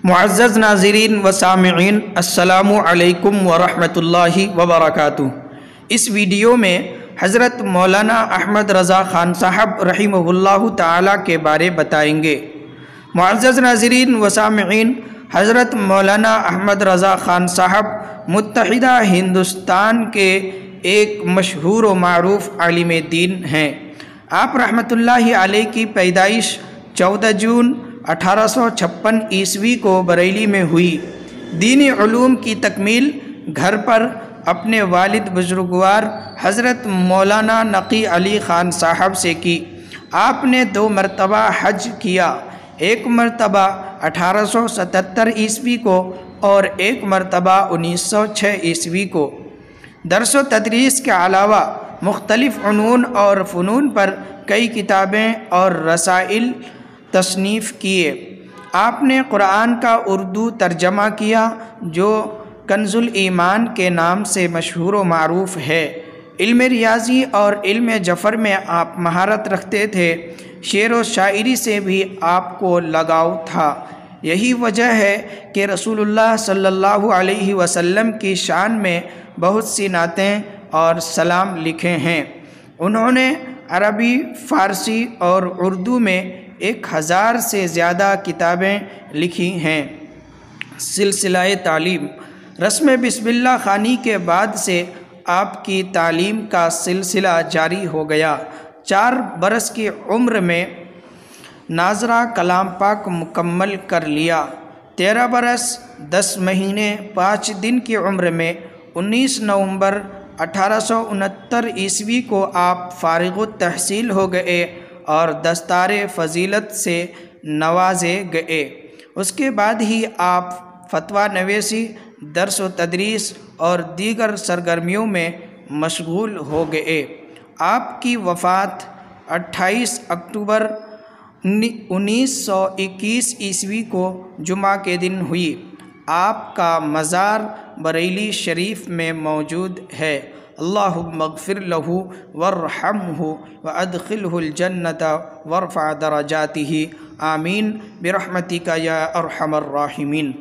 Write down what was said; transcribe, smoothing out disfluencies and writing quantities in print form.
معزز ناظرین و سامعین، السلام علیکم ورحمۃ اللہ وبرکاتہ۔ اس ویڈیو میں حضرت مولانا احمد رضا خان صاحب رحمہ اللہ تعالیٰ کے بارے بتائیں گے۔ معزز ناظرین و سامعین، حضرت مولانا احمد رضا خان صاحب متحدہ ہندوستان کے ایک مشہور و معروف عالم دین ہیں۔ آپ رحمۃ اللہ علیہ کی پیدائش 14 جون 1856 عیسوی کو بریلی میں ہوئی۔ دینی علوم کی تکمیل گھر پر اپنے والد بزرگوار حضرت مولانا نقی علی خان صاحب سے کی۔ آپ نے 2 مرتبہ حج کیا، ایک مرتبہ 1877 عیسوی کو اور ایک مرتبہ 1906 عیسوی کو۔ درس و تدریس کے علاوہ مختلف علوم اور فنون پر کئی کتابیں اور رسائل تصنیف کیے۔ آپ نے قرآن کا اردو ترجمہ کیا جو کنز الایمان کے نام سے مشہور و معروف ہے۔ علم ریاضی اور علم جفر میں آپ مہارت رکھتے تھے۔ شعر و شاعری سے بھی آپ کو لگاؤ تھا۔ یہی وجہ ہے کہ رسول اللہ صلی اللہ علیہ وسلم کی شان میں بہت سی نعتیں اور سلام لکھے ہیں۔ انہوں نے عربی، فارسی اور اردو میں 1000 سے زیادہ کتابیں لکھی ہیں۔ سلسلہ تعلیم: رسم بسم اللہ خوانی کے بعد سے آپ کی تعلیم کا سلسلہ جاری ہو گیا۔ 4 برس کی عمر میں ناظرہ کلام پاک مکمل کر لیا۔ 13 برس 10 مہینے 5 دن کی عمر میں 19 نومبر 1869 عیسوی کو آپ فارغ التحصیل ہو گئے اور دستار فضیلت سے نوازے گئے۔ اس کے بعد ہی آپ فتویٰ نویسی، درس و تدریس اور دیگر سرگرمیوں میں مشغول ہو گئے۔ آپ کی وفات 28 اکتوبر 1921 عیسوی کو جمعہ کے دن ہوئی۔ آپ کا مزار بریلی شریف میں موجود ہے۔ اللہم اغفر لہ وارحمہ وادخلہ الجنۃ وارفع درجاتہ، آمین برحمتک یا ارحم الراحمین۔